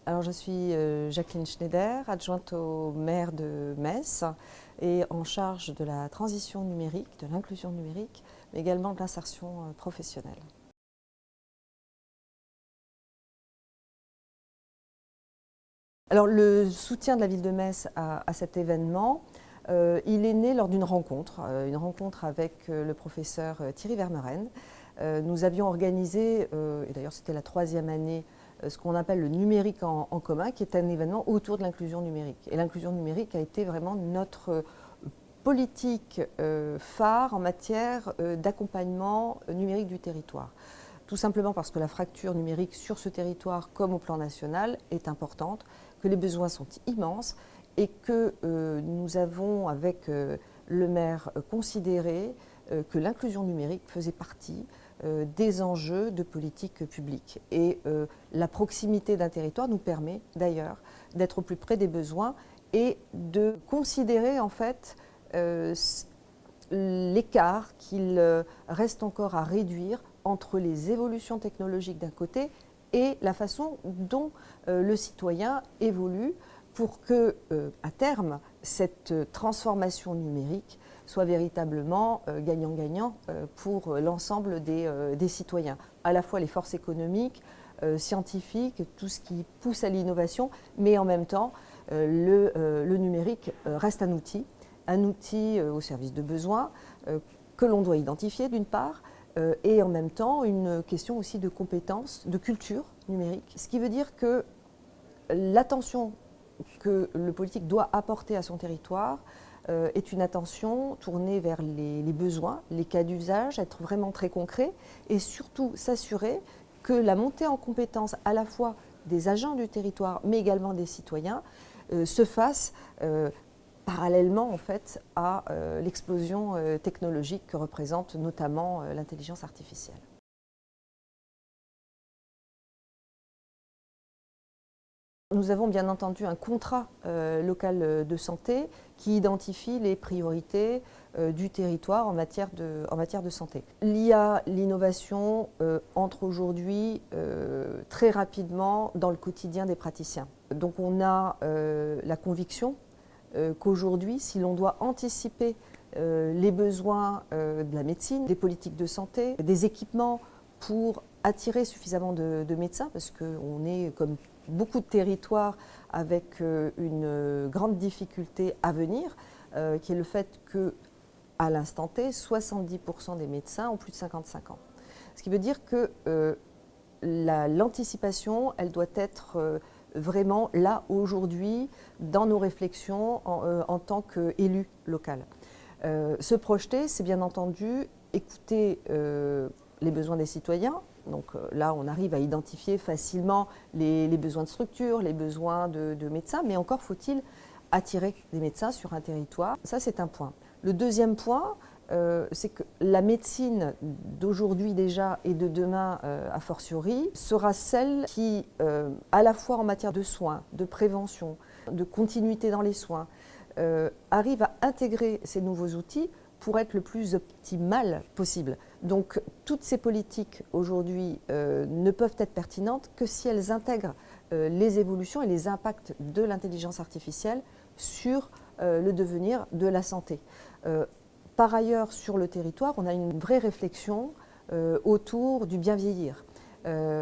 Alors, je suis Jacqueline Schneider, adjointe au maire de Metz et en charge de la transition numérique, de l'inclusion numérique, mais également de l'insertion professionnelle. Alors, le soutien de la ville de Metz à cet événement, il est né lors d'une rencontre avec le professeur Thierry Vermeuren. Nous avions organisé, et d'ailleurs c'était la 3e année, ce qu'on appelle le numérique en commun, qui est un événement autour de l'inclusion numérique. Et l'inclusion numérique a été vraiment notre politique phare en matière d'accompagnement numérique du territoire. Tout simplement parce que la fracture numérique sur ce territoire comme au plan national est importante, que les besoins sont immenses et que nous avons avec le maire considéré que l'inclusion numérique faisait partie des enjeux de politique publique. Et la proximité d'un territoire nous permet d'ailleurs d'être au plus près des besoins et de considérer en fait l'écart qu'il reste encore à réduire entre les évolutions technologiques d'un côté et la façon dont le citoyen évolue pour que, à terme, cette transformation numérique soit véritablement gagnant-gagnant pour l'ensemble des citoyens, à la fois les forces économiques, scientifiques, tout ce qui pousse à l'innovation, mais en même temps, le numérique reste un outil au service de besoins que l'on doit identifier d'une part, et en même temps une question aussi de compétences, de culture numérique. Ce qui veut dire que l'attention que le politique doit apporter à son territoire est une attention tournée vers les besoins, les cas d'usage, être vraiment très concret et surtout s'assurer que la montée en compétences à la fois des agents du territoire mais également des citoyens se fasse parallèlement en fait à l'explosion technologique que représente notamment l'intelligence artificielle. Nous avons bien entendu un contrat local de santé qui identifie les priorités du territoire en matière de santé. L'IA, l'innovation entre aujourd'hui très rapidement dans le quotidien des praticiens. Donc on a la conviction qu'aujourd'hui, si l'on doit anticiper les besoins de la médecine, des politiques de santé, des équipements pour attirer suffisamment de médecins, parce qu'on est comme beaucoup de territoires avec une grande difficulté à venir, qui est le fait qu'à l'instant T, 70% des médecins ont plus de 55 ans. Ce qui veut dire que l'anticipation, elle doit être vraiment là, aujourd'hui, dans nos réflexions en tant qu'élu local. Se projeter, c'est bien entendu écouter les besoins des citoyens. Donc là, on arrive à identifier facilement les besoins de structure, les besoins de médecins, mais encore faut-il attirer des médecins sur un territoire. Ça, c'est un point. Le deuxième point, c'est que la médecine d'aujourd'hui déjà et de demain a fortiori sera celle qui, à la fois en matière de soins, de prévention, de continuité dans les soins, arrive à intégrer ces nouveaux outils pour être le plus optimal possible. Donc toutes ces politiques aujourd'hui ne peuvent être pertinentes que si elles intègrent les évolutions et les impacts de l'intelligence artificielle sur le devenir de la santé. Par ailleurs, sur le territoire, on a une vraie réflexion autour du bien vieillir,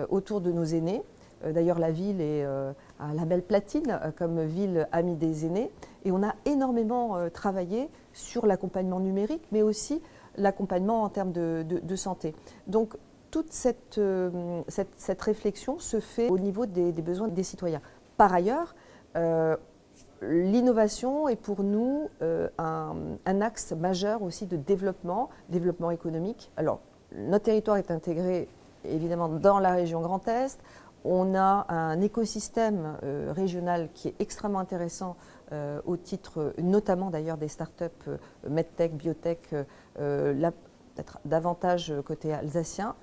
autour de nos aînés. D'ailleurs, la ville est un label platine comme ville amie des aînés. Et on a énormément travaillé sur l'accompagnement numérique, mais aussi l'accompagnement en termes de santé. Donc, toute cette réflexion se fait au niveau des besoins des citoyens. Par ailleurs, l'innovation est pour nous un axe majeur aussi de développement économique. Alors, notre territoire est intégré évidemment dans la région Grand Est. On a un écosystème régional qui est extrêmement intéressant au titre notamment d'ailleurs des startups medtech, biotech, là peut-être davantage côté alsacien.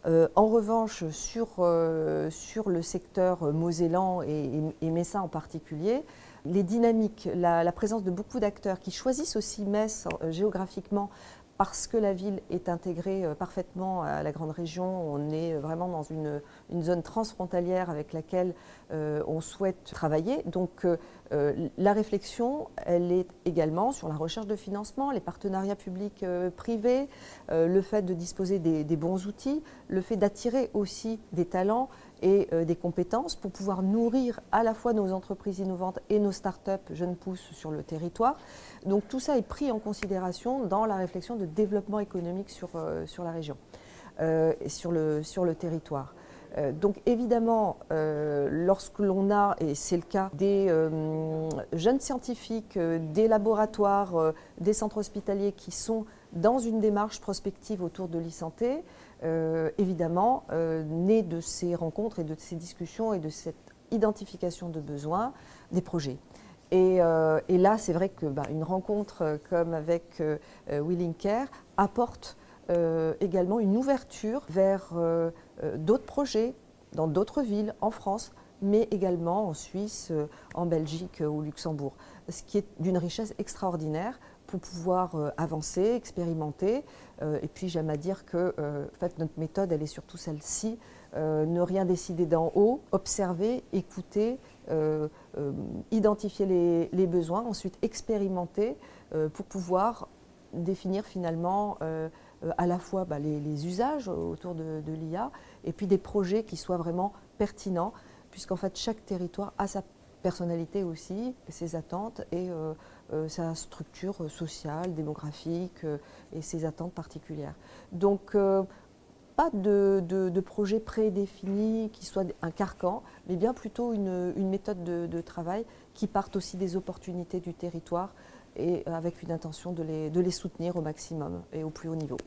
En revanche, sur le secteur mosellan et messin en particulier, les dynamiques, la présence de beaucoup d'acteurs qui choisissent aussi Metz géographiquement parce que la ville est intégrée parfaitement à la grande région, on est vraiment dans une zone transfrontalière avec laquelle on souhaite travailler. Donc la réflexion, elle est également sur la recherche de financement, les partenariats publics-privés, le fait de disposer des bons outils, le fait d'attirer aussi des talents et des compétences pour pouvoir nourrir à la fois nos entreprises innovantes et nos start-up jeunes pousses sur le territoire. Donc tout ça est pris en considération dans la réflexion de développement économique sur la région et sur le territoire. Donc évidemment, lorsque l'on a, et c'est le cas, des jeunes scientifiques, des laboratoires, des centres hospitaliers qui sont dans une démarche prospective autour de l'e-santé, évidemment, naît de ces rencontres et de ces discussions et de cette identification de besoins, des projets. Et là, c'est vrai qu'une rencontre comme avec Willing Care apporte également une ouverture vers d'autres projets dans d'autres villes en France, mais également en Suisse, en Belgique ou au Luxembourg, ce qui est d'une richesse extraordinaire pour pouvoir avancer, expérimenter. Et puis j'aime à dire que en fait, notre méthode, elle est surtout celle-ci, ne rien décider d'en haut, observer, écouter, identifier les besoins, ensuite expérimenter pour pouvoir définir finalement à la fois les usages autour de l'IA et puis des projets qui soient vraiment pertinents, puisqu'en fait chaque territoire a sa personnalité aussi, ses attentes et sa structure sociale, démographique et ses attentes particulières. Donc pas de projet prédéfini qui soit un carcan, mais bien plutôt une méthode de travail qui parte aussi des opportunités du territoire et avec une intention de les soutenir au maximum et au plus haut niveau.